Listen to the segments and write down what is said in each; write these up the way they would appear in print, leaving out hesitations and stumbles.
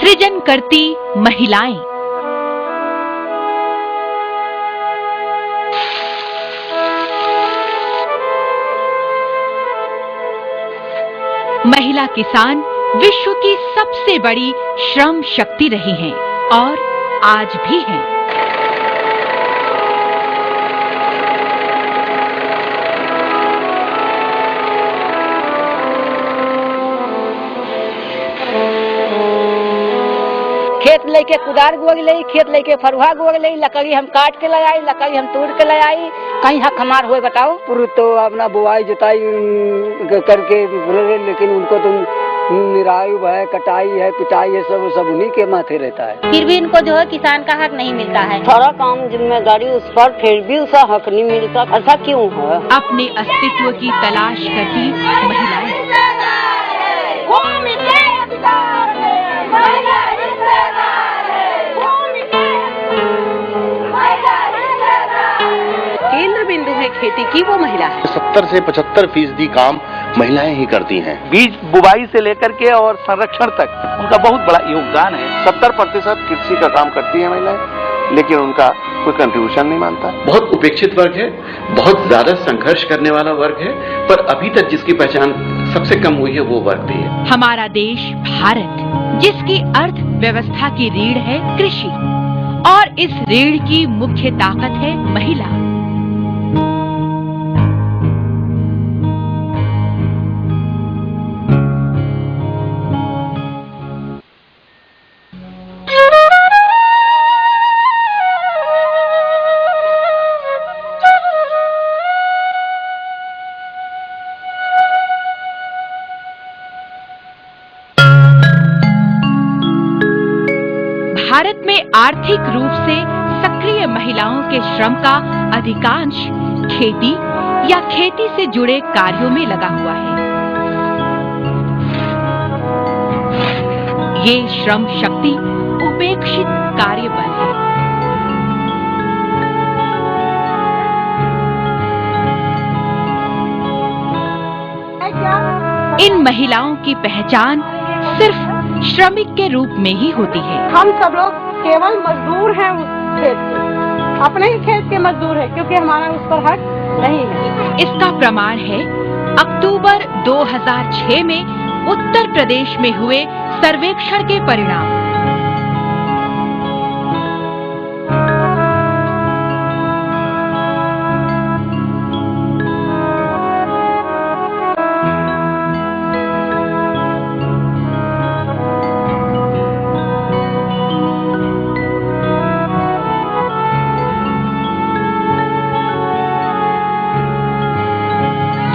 सृजन करती महिलाएं। महिला किसान विश्व की सबसे बड़ी श्रम शक्ति रही हैं और आज भी हैं। खेत लेके कुदार गोग ले, खेत लेके फरुहा गोग ले, लकड़ी हम काट के ले आई, लकड़ी हम तोड़ के ले आई, कहीं हक हमार हुए बताओ। पुरुष तो अपना बुआई जुताई करके बोले, लेकिन उनको तो निराई है, कटाई है, पिटाई है, सब उन्हीं के माथे रहता है। फिर भी इनको जो है किसान का हक नहीं मिलता है। सारा काम जिम्मेदारी उस पर, फिर भी उसका हक नहीं मिलता। ऐसा क्यों है? अपने अस्तित्व की तलाश करती महिलाएं। केंद्र बिंदु है खेती की वो महिला है। 70 से 75% काम महिलाएं ही करती हैं। बीज बुवाई से लेकर के और संरक्षण तक उनका बहुत बड़ा योगदान है। 70% कृषि का काम करती है महिलाएं, लेकिन उनका कोई कंट्रीब्यूशन नहीं मानता। बहुत उपेक्षित वर्ग है, बहुत ज्यादा संघर्ष करने वाला वर्ग है, पर अभी तक जिसकी पहचान सबसे कम हुई है वो वर्ग भी है। हमारा देश भारत, जिसकी अर्थव्यवस्था की रीढ़ है कृषि, और इस रीढ़ की मुख्य ताकत है महिला। भारत में आर्थिक रूप से सक्रिय महिलाओं के श्रम का अधिकांश खेती या खेती से जुड़े कार्यों में लगा हुआ है। ये श्रम शक्ति उपेक्षित कार्यबल है। इन महिलाओं की पहचान सिर्फ श्रमिक के रूप में ही होती है। हम सब लोग केवल मजदूर हैं उस खेत के, अपने ही खेत के मजदूर हैं, क्योंकि हमारा उस पर हक नहीं है। इसका प्रमाण है अक्टूबर 2006 में उत्तर प्रदेश में हुए सर्वेक्षण के परिणाम।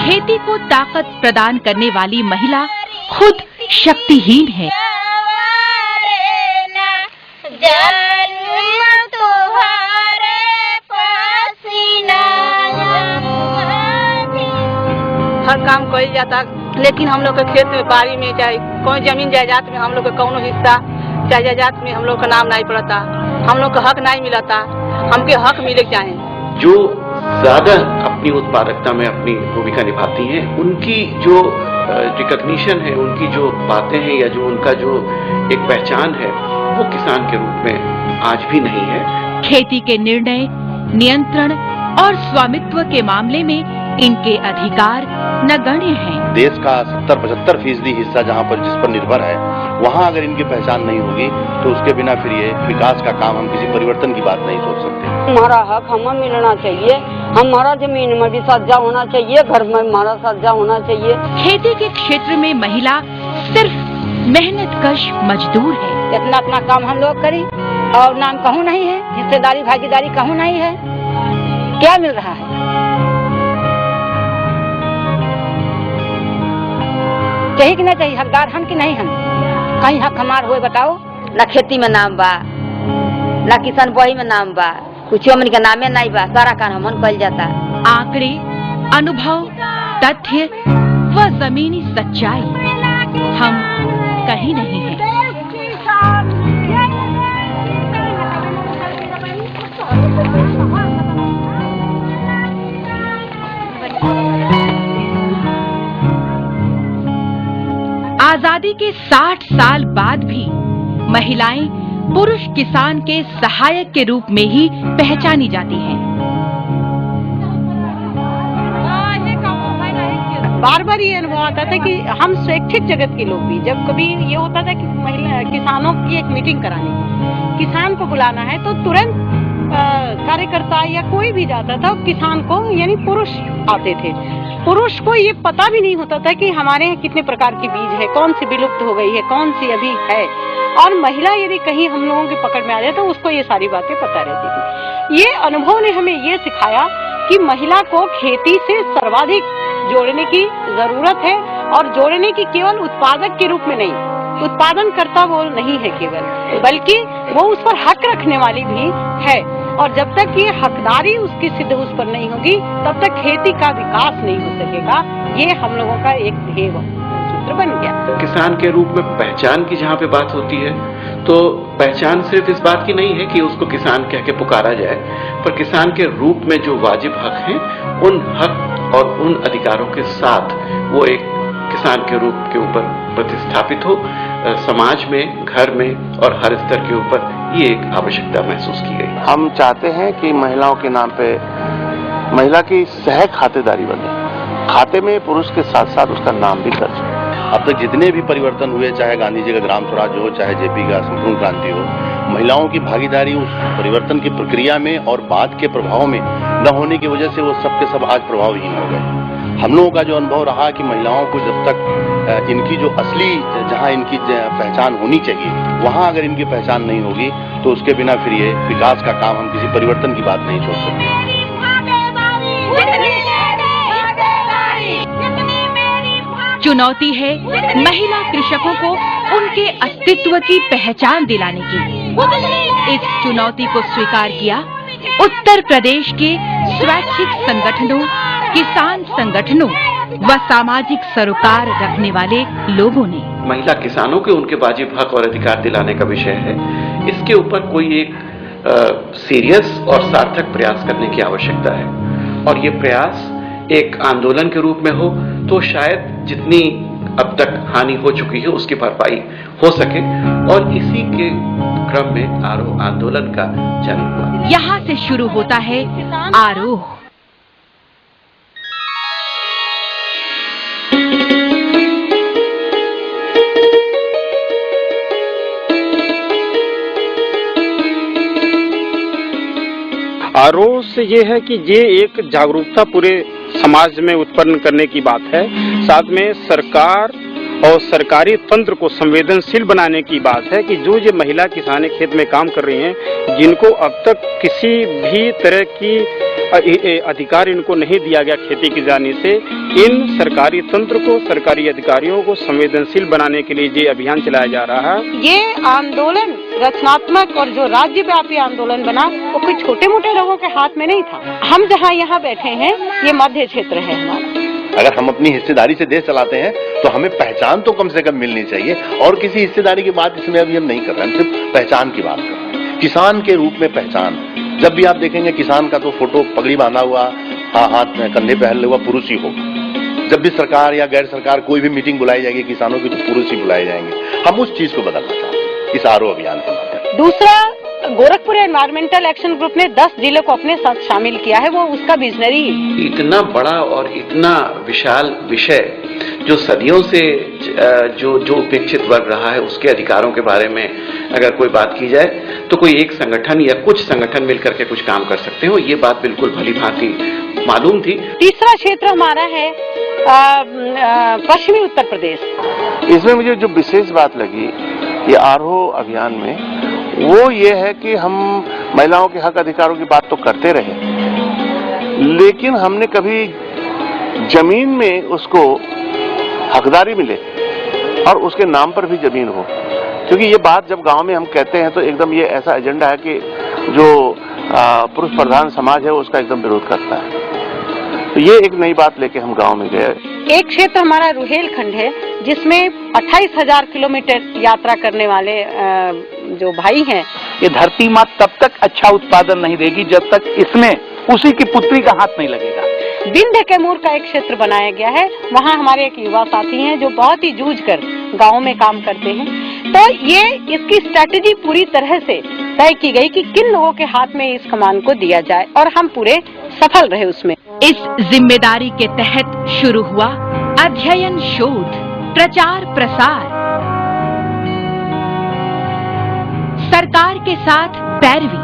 खेती को ताकत प्रदान करने वाली महिला खुद शक्तिहीन है। हर काम कइल जाता, लेकिन हम लोग के खेत में, बाड़ी में, चाहे कोई जमीन जायदाद में हम लोग के कौनो हिस्सा चाहे जायदाद में हम लोग का नाम नहीं पड़ता, हम लोग का हक नहीं मिलता। हमके हक मिले चाहे। जो ज्यादा अपनी उत्पादकता में अपनी भूमिका निभाती हैं, उनकी जो रिकॉग्निशन है, उनकी जो बातें हैं या जो उनका जो एक पहचान है, वो किसान के रूप में आज भी नहीं है। खेती के निर्णय, नियंत्रण और स्वामित्व के मामले में इनके अधिकार नगण्य हैं। देश का 70-75% हिस्सा जहाँ पर जिस पर निर्भर है, वहाँ अगर इनकी पहचान नहीं होगी तो उसके बिना फिर ये विकास का काम, हम किसी परिवर्तन की बात नहीं सोच सकते। हमारा हक हमें मिलना चाहिए, हमारा जमीन में भी सज्जा होना चाहिए, घर में हमारा सज्जा होना चाहिए। खेती के क्षेत्र में महिला सिर्फ मेहनतकश मजदूर है। इतना अपना काम हम लोग करें और नाम कहूँ नहीं है, हिस्सेदारी भागीदारी कहूँ नहीं है। क्या मिल रहा है? चाहिए कि नहीं चाहिए? हकदार हम कि नहीं हम? कहीं हक हमार हुए बताओ। ना खेती में नाम बा, ना किसान बही में नाम बा, कुछ हमन के नामे नहीं बा। सारा काम हमन कइल जाता। आंकड़े, अनुभव, तथ्य व जमीनी सच्चाई हम कहीं नहीं हैं। आजादी के 60 साल बाद भी महिलाएं पुरुष किसान के सहायक के रूप में ही पहचानी जाती हैं। बार बार ये अनुभव आता था कि हम स्वैच्छिक जगत के लोग भी, जब कभी ये होता था कि महिला किसानों की एक मीटिंग करानी, किसान को बुलाना है तो तुरंत कार्यकर्ता या कोई भी जाता था, किसान को यानी पुरुष आते थे। पुरुष को ये पता भी नहीं होता था कि हमारे यहाँ कितने प्रकार के बीज है, कौन सी विलुप्त हो गई है, कौन सी अभी है। और महिला यदि कहीं हम लोगों की पकड़ में आ जाए तो उसको ये सारी बातें पता रहती थी। ये अनुभव ने हमें ये सिखाया कि महिला को खेती से सर्वाधिक जोड़ने की जरूरत है, और जोड़ने की केवल उत्पादक के रूप में नहीं, उत्पादन करता वो नहीं है केवल, बल्कि वो उस पर हक रखने वाली भी है। और जब तक ये हकदारी उसकी सिद्ध उस पर नहीं होगी तब तक खेती का विकास नहीं हो सकेगा। ये हम लोगों का एक ध्येय सूत्र बन गया। किसान के रूप में पहचान की जहाँ पे बात होती है तो पहचान सिर्फ इस बात की नहीं है कि उसको किसान कह के पुकारा जाए, पर किसान के रूप में जो वाजिब हक हैं उन हक और उन अधिकारों के साथ वो एक किसान के रूप के ऊपर प्रतिस्थापित हो, समाज में, घर में और हर स्तर के ऊपर ये एक आवश्यकता महसूस की गई। हम चाहते हैं कि महिलाओं के नाम पे महिला की सह खातेदारी बने, खाते में पुरुष के साथ साथ उसका नाम भी दर्ज हो। अब तक जितने भी परिवर्तन हुए, चाहे गांधी जी का ग्राम स्वराज हो, चाहे जेपी का संपूर्ण क्रांति हो, महिलाओं की भागीदारी उस परिवर्तन की प्रक्रिया में और बाद के प्रभाव में न होने की वजह से वो सब के सब आज प्रभावहीन हो गए। हम लोगों का जो अनुभव रहा कि महिलाओं को जब तक इनकी जो असली जहां इनकी पहचान होनी चाहिए वहां अगर इनकी पहचान नहीं होगी तो उसके बिना फिर ये विकास का काम, हम किसी परिवर्तन की बात नहीं छोड़ सकते। चुनौती है महिला कृषकों को उनके अस्तित्व की पहचान दिलाने की। इस चुनौती को स्वीकार किया उत्तर प्रदेश के स्वैच्छिक संगठनों, किसान संगठनों व सामाजिक सरोकार रखने वाले लोगों ने। महिला किसानों के उनके वाजिब हक और अधिकार दिलाने का विषय है। इसके ऊपर कोई एक सीरियस और सार्थक प्रयास करने की आवश्यकता है, और ये प्रयास एक आंदोलन के रूप में हो तो शायद जितनी अब तक हानि हो चुकी है उसकी भरपाई हो सके, और इसी के क्रम में आरोह आंदोलन का जन्म हुआ। यहाँ से शुरू होता है आरोह। आरोह से ये है कि ये एक जागरूकता पूरे समाज में उत्पन्न करने की बात है, साथ में सरकार और सरकारी तंत्र को संवेदनशील बनाने की बात है कि जो ये महिला किसानें खेत में काम कर रही हैं, जिनको अब तक किसी भी तरह की अधिकार इनको नहीं दिया गया खेती की जाने से, इन सरकारी तंत्र को, सरकारी अधिकारियों को संवेदनशील बनाने के लिए ये अभियान चलाया जा रहा है। ये आंदोलन रचनात्मक और जो राज्यव्यापी आंदोलन बना वो कोई छोटे मोटे लोगों के हाथ में नहीं था। हम जहाँ यहाँ बैठे हैं ये मध्य क्षेत्र है हमारा। अगर हम अपनी हिस्सेदारी से देश चलाते हैं तो हमें पहचान तो कम से कम मिलनी चाहिए, और किसी हिस्सेदारी की बात इसमें अभी हम नहीं कर रहे हैं, हम सिर्फ पहचान की बात कर रहे हैं। किसान के रूप में पहचान, जब भी आप देखेंगे किसान का तो फोटो पगड़ी बांधा हुआ, हाथ में कंधे पहले हुआ पुरुष ही होगा। जब भी सरकार या गैर सरकार कोई भी मीटिंग बुलाई जाएगी किसानों की तो पुरुष ही बुलाए जाएंगे। हम उस चीज को बदलना चाहते हैं इस आरोह अभियान के माध्यम। दूसरा, गोरखपुर एनवायरमेंटल एक्शन ग्रुप ने 10 जिलों को अपने साथ शामिल किया है, वो उसका विजनरी है। इतना बड़ा और इतना विशाल विषय जो सदियों से जो उपेक्षित वर्ग रहा है उसके अधिकारों के बारे में अगर कोई बात की जाए तो कोई एक संगठन या कुछ संगठन मिलकर के कुछ काम कर सकते हो, ये बात बिल्कुल भली भांति मालूम थी। तीसरा क्षेत्र हमारा है पश्चिमी उत्तर प्रदेश। इसमें मुझे जो विशेष बात लगी ये आरोह अभियान में, वो ये है कि हम महिलाओं के हक अधिकारों की बात तो करते रहे, लेकिन हमने कभी जमीन में उसको हकदारी मिले और उसके नाम पर भी जमीन हो। क्योंकि ये बात जब गांव में हम कहते हैं तो एकदम ये ऐसा एजेंडा है कि जो पुरुष प्रधान समाज है उसका एकदम विरोध करता है। तो ये एक नई बात लेके हम गांव में गए। एक क्षेत्र हमारा रुहेलखंड है जिसमें 28,000 किलोमीटर यात्रा करने वाले जो भाई हैं। ये धरती माँ तब तक अच्छा उत्पादन नहीं देगी जब तक इसमें उसी की पुत्री का हाथ नहीं लगेगा। विंध्य कैमूर का एक क्षेत्र बनाया गया है, वहाँ हमारे एक युवा साथी हैं जो बहुत ही जूझ कर गाँव में काम करते हैं। तो ये इसकी स्ट्रेटेजी पूरी तरह से तय की गई कि किन लोगों के हाथ में इस कमान को दिया जाए और हम पूरे सफल रहे उसमें। इस जिम्मेदारी के तहत शुरू हुआ अध्ययन, शोध, प्रचार, प्रसार, सरकार के साथ पैरवी,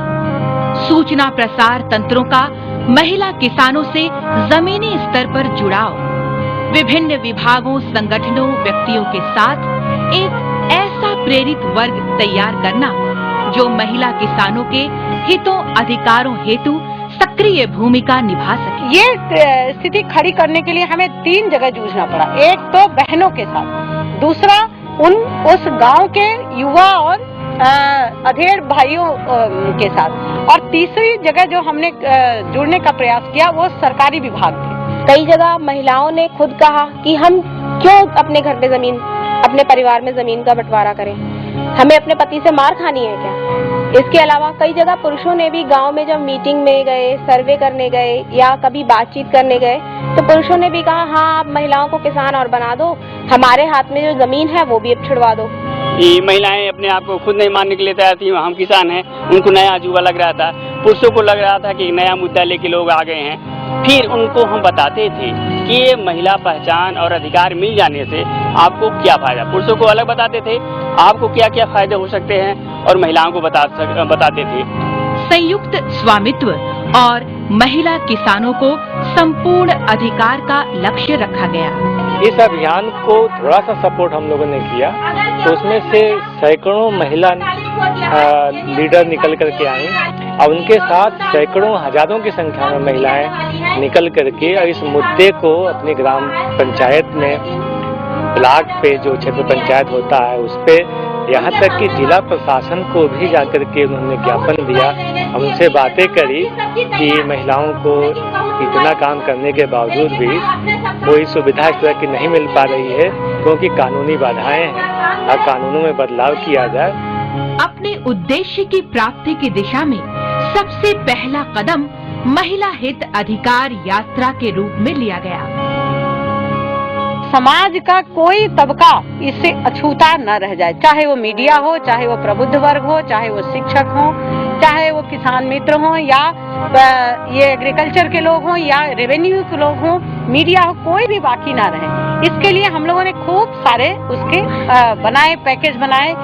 सूचना प्रसार तंत्रों का महिला किसानों से जमीनी स्तर पर जुड़ाव, विभिन्न विभागों, संगठनों, व्यक्तियों के साथ एक ऐसा प्रेरित वर्ग तैयार करना जो महिला किसानों के हितों, अधिकारों हेतु सक्रिय भूमिका निभा सके। ये स्थिति खड़ी करने के लिए हमें 3 जगह जूझना पड़ा। एक तो बहनों के साथ, दूसरा उस गांव के युवा और अधेड़ भाइयों के साथ, और तीसरी जगह जो हमने जुड़ने का प्रयास किया वो सरकारी विभाग थे। कई जगह महिलाओं ने खुद कहा कि हम क्यों अपने घर पे जमीन, अपने परिवार में जमीन का बंटवारा करें, हमें अपने पति से मार खानी है क्या। इसके अलावा कई जगह पुरुषों ने भी गांव में जब मीटिंग में गए, सर्वे करने गए या कभी बातचीत करने गए तो पुरुषों ने भी कहा हाँ आप महिलाओं को किसान और बना दो, हमारे हाथ में जो जमीन है वो भी अब छुड़वा दो। ये महिलाएं अपने आप को खुद नहीं मानने के लिए तैयार थी, हम किसान हैं, उनको नया अजूबा लग रहा था। पुरुषों को लग रहा था कि नया मुद्दा लेके लोग आ गए हैं। फिर उनको हम बताते थे कि ये महिला पहचान और अधिकार मिल जाने से आपको क्या फायदा। पुरुषों को अलग बताते थे आपको क्या क्या फायदे हो सकते हैं और महिलाओं को बताते थे। संयुक्त स्वामित्व और महिला किसानों को संपूर्ण अधिकार का लक्ष्य रखा गया। इस अभियान को थोड़ा सा सपोर्ट हम लोगों ने किया तो उसमें से सैकड़ों महिला लीडर निकल करके आई और उनके साथ सैकड़ों हजारों की संख्या में महिलाएं निकल करके इस मुद्दे को अपनी ग्राम पंचायत में, ब्लॉक पे जो क्षेत्र पंचायत होता है उस पे, यहाँ तक कि जिला प्रशासन को भी जाकर के उन्होंने ज्ञापन दिया। हम उनसे बातें करी कि महिलाओं को इतना काम करने के बावजूद भी कोई सुविधा इस तरह की नहीं मिल पा रही है क्योंकि कानूनी बाधाएं हैं और कानूनों में बदलाव किया जाए। अपने उद्देश्य की प्राप्ति की दिशा में सबसे पहला कदम महिला हित अधिकार यात्रा के रूप में लिया गया। समाज का कोई तबका इससे अछूता न रह जाए, चाहे वो मीडिया हो, चाहे वो प्रबुद्ध वर्ग हो, चाहे वो शिक्षक हो, चाहे वो किसान मित्र हो या ये एग्रीकल्चर के लोग हों या रेवेन्यू के लोग हों, मीडिया हो, कोई भी बाकी ना रहे। इसके लिए हम लोगों ने खूब सारे उसके बनाए, पैकेज बनाए,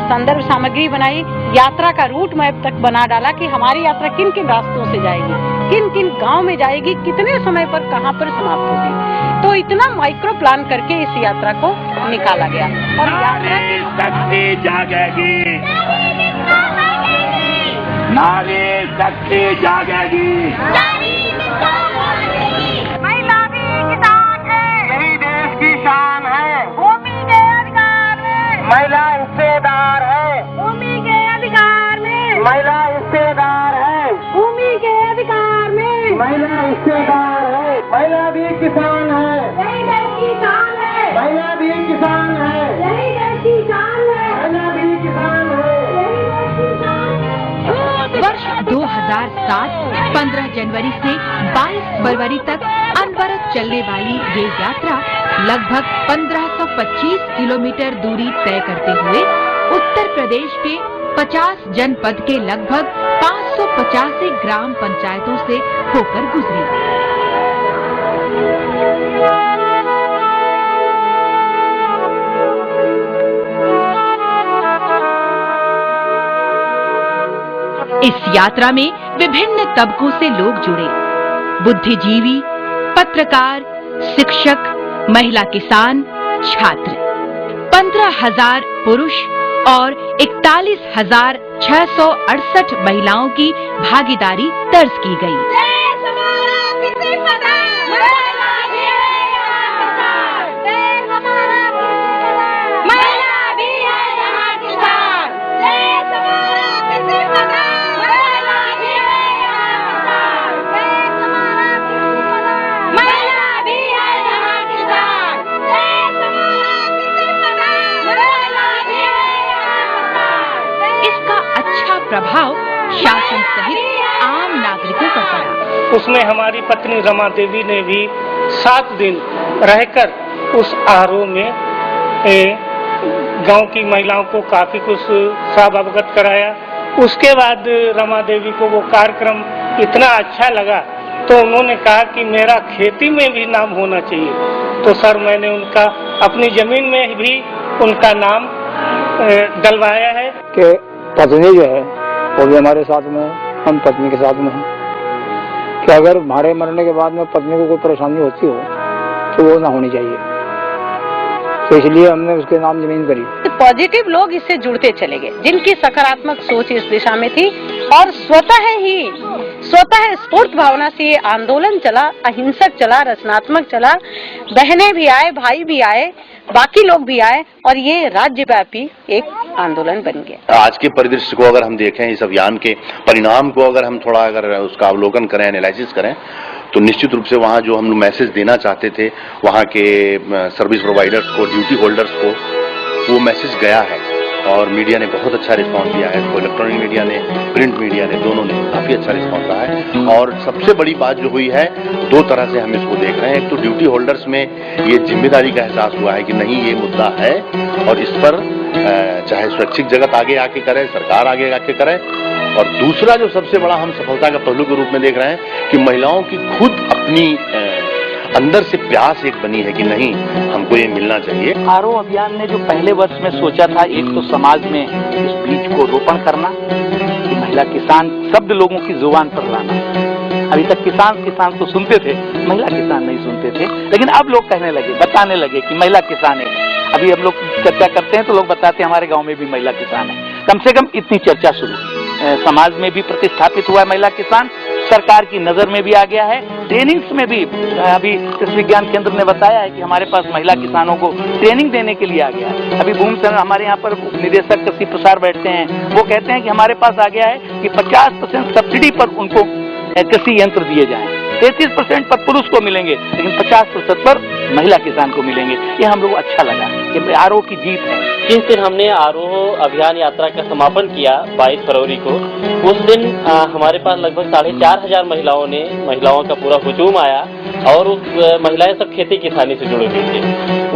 संदर्भ सामग्री बनाई, यात्रा का रूट मैप तक बना डाला कि हमारी यात्रा किन किन रास्तों से जाएगी, किन किन गांव में जाएगी, कितने समय पर कहां पर समाप्त होगी। तो इतना माइक्रो प्लान करके इस यात्रा को निकाला गया और यात्रा की शक्ति जागेगी, नारी शक्ति जागेगी। महिला भी किसान है, यही देश की शान है। भूमि के अधिकार में महिला हिस्सेदार है, भूमि के अधिकार में महिला हिस्सेदार है, भूमि के अधिकार में महिला हिस्सेदार है। महिला भी किसान है, यही देश की शान है। महिला भी किसान है, यही देश की शान है। महिला भी किसान है, यही देश की शान है। वर्ष 2007 15 जनवरी से 22 फरवरी तक अनवरत चलने वाली ये यात्रा लगभग 1525 किलोमीटर दूरी तय करते हुए उत्तर प्रदेश के 50 जनपद के लगभग 585 ग्राम पंचायतों से होकर गुजरी। इस यात्रा में विभिन्न तबकों से लोग जुड़े, बुद्धिजीवी, पत्रकार, शिक्षक, महिला किसान, छात्र। 15,000 पुरुष और 41,668 महिलाओं की भागीदारी दर्ज की गई। प्रभाव शासन सहित आम नागरिकों पर पड़ा। उसमें हमारी पत्नी रमा देवी ने भी 7 दिन रहकर उस आरोह में गांव की महिलाओं को काफी कुछ सब अवगत कराया। उसके बाद रमा देवी को वो कार्यक्रम इतना अच्छा लगा तो उन्होंने कहा कि मेरा खेती में भी नाम होना चाहिए। तो सर मैंने उनका अपनी जमीन में भी उनका नाम डलवाया है कि पत्नी जो है वो भी हमारे साथ में है, हम पत्नी के साथ में हैं, कि अगर हमारे मरने के बाद में पत्नी को कोई परेशानी होती हो तो वो ना होनी चाहिए। तो इसलिए हमने उसके नाम जमीन करी। पॉजिटिव लोग इससे जुड़ते चले गए, जिनकी सकारात्मक सोच इस दिशा में थी और स्वतः स्फूर्त भावना से ये आंदोलन चला, अहिंसक चला, रचनात्मक चला। बहनें भी आए, भाई भी आए, बाकी लोग भी आए और ये राज्यव्यापी एक आंदोलन बन गया। आज के परिदृश्य को अगर हम देखें, इस अभियान के परिणाम को अगर हम थोड़ा अगर उसका अवलोकन करें, एनालिसिस करें, तो निश्चित रूप से वहाँ जो हम मैसेज देना चाहते थे वहाँ के सर्विस प्रोवाइडर्स को, ड्यूटी होल्डर्स को, वो मैसेज गया है और मीडिया ने बहुत अच्छा रिस्पांस दिया है। तो इलेक्ट्रॉनिक मीडिया ने, प्रिंट मीडिया ने, दोनों ने काफी अच्छा रिस्पांस रहा है। और सबसे बड़ी बात जो हुई है, दो तरह से हम इसको देख रहे हैं। एक तो ड्यूटी होल्डर्स में ये जिम्मेदारी का एहसास हुआ है कि नहीं, ये मुद्दा है और इस पर चाहे स्वैच्छिक जगत आगे आके करे, सरकार आगे आके करे। और दूसरा जो सबसे बड़ा हम सफलता का पहलू के रूप में देख रहे हैं कि महिलाओं की खुद अपनी अंदर से प्यास एक बनी है कि नहीं, हमको ये मिलना चाहिए। आरओ अभियान ने जो पहले वर्ष में सोचा था, एक तो समाज में इस बीज को रोपण करना, कि महिला किसान शब्द लोगों की जुबान पर लाना। अभी तक किसान तो सुनते थे, महिला किसान नहीं सुनते थे, लेकिन अब लोग कहने लगे, बताने लगे कि महिला किसान है। अभी हम लोग चर्चा करते हैं तो लोग बताते हैं हमारे गांव में भी महिला किसान है। कम से कम इतनी चर्चा शुरू, समाज में भी प्रतिष्ठापित हुआ है महिला किसान, सरकार की नजर में भी आ गया है। ट्रेनिंग्स में भी अभी कृषि विज्ञान केंद्र ने बताया है कि हमारे पास महिला किसानों को ट्रेनिंग देने के लिए आ गया है। अभी भूमि सेना हमारे यहाँ पर निदेशक कृषि प्रसार बैठते हैं, वो कहते हैं कि हमारे पास आ गया है कि 50% सब्सिडी पर उनको कृषि यंत्र दिए जाएं। 33% पर पुरुष को मिलेंगे, लेकिन 50% पर महिला किसान को मिलेंगे। ये हम लोग अच्छा लगा कि आरोह की जीत है। जिस दिन हमने आरोह अभियान यात्रा का समापन किया 22 फरवरी को, उस दिन हमारे पास लगभग 4500 महिलाओं का पूरा हुजूम आया और उस महिलाएं सब खेती किसानी से जुड़ी हुई थी।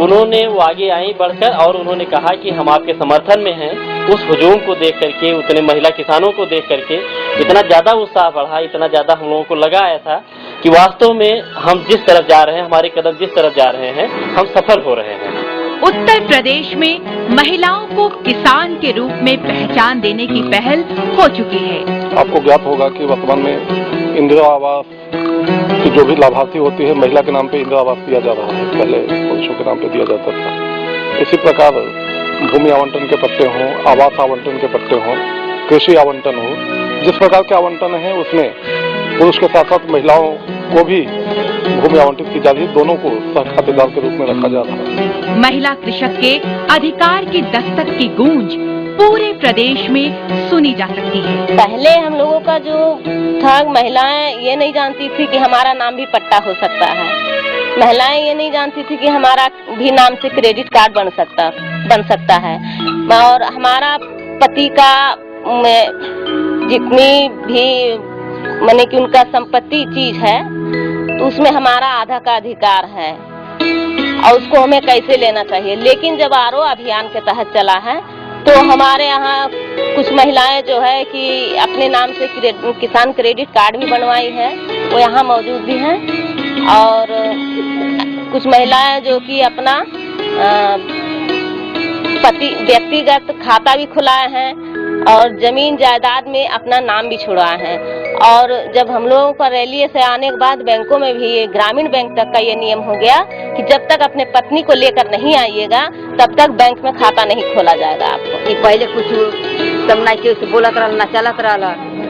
उन्होंने वो आगे आई बढ़कर और उन्होंने कहा कि हम आपके समर्थन में हैं। उस हुजूम को देख करके, उतने महिला किसानों को देख करके इतना ज्यादा उत्साह बढ़ा, इतना ज्यादा हम लोगों को लगा ऐसा कि वास्तव में हम जिस तरफ जा रहे हैं, हमारे कदम जिस तरफ जा रहे हैं, हम सफल हो रहे हैं। उत्तर प्रदेश में महिलाओं को किसान के रूप में पहचान देने की पहल हो चुकी है। आपको ज्ञात होगा कि वर्तमान में इंदिरा आवास की जो भी लाभार्थी होती है, महिला के नाम पे इंदिरा आवास दिया जा रहा है, पहले पुरुषों के नाम पे दिया जाता था। इसी प्रकार भूमि आवंटन के पट्टे हों, आवास आवंटन के पट्टे हों, कृषि आवंटन हो, जिस प्रकार के आवंटन है उसमें पुरुष के साथ साथ महिलाओं को भी भूमि आवंटित की जा रही है। दोनों को सह खातेदार के रूप में रखा जा रहा है। महिला कृषक के अधिकार की दस्तक की गूंज पूरे प्रदेश में सुनी जा सकती है। पहले हम लोगों का जो था, महिलाएं ये नहीं जानती थी कि हमारा नाम भी पट्टा हो सकता है। महिलाएं ये नहीं जानती थी कि हमारा भी नाम से क्रेडिट कार्ड बन सकता है। और हमारा पति का जितनी भी माने कि उनका संपत्ति चीज है तो उसमें हमारा आधा का अधिकार है और उसको हमें कैसे लेना चाहिए। लेकिन जब आरोह अभियान के तहत चला है तो हमारे यहाँ कुछ महिलाएं जो है कि अपने नाम से किसान क्रेडिट कार्ड भी बनवाई है, वो यहाँ मौजूद भी हैं। और कुछ महिलाएं जो कि अपना व्यक्तिगत खाता भी खुलाए हैं और जमीन जायदाद में अपना नाम भी छुड़वाए हैं। और जब हम लोगों का रैली से आने के बाद बैंकों में भी, ये ग्रामीण बैंक तक का ये नियम हो गया कि जब तक अपने पत्नी को लेकर नहीं आइएगा तब तक बैंक में खाता नहीं खोला जाएगा आपको। कि पहले कुछ सब नहीं से बोलत रहना, चलत रहला,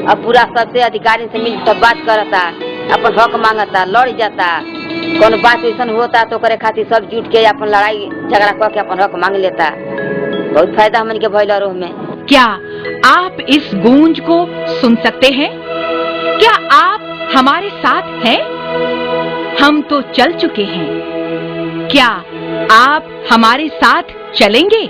अब पूरा सबसे अधिकारी से मिल सब बात करता, अपन हक मांगता, लड़ जाता। कौन बात ऐसा होता तो करे खातिर सब जुट के अपन लड़ाई झगड़ा करके अपन हक मांग लेता। बहुत फायदा हमन के भइल आरोह में। क्या आप इस गूंज को सुन सकते हैं? क्या आप हमारे साथ हैं? हम तो चल चुके हैं। क्या आप हमारे साथ चलेंगे?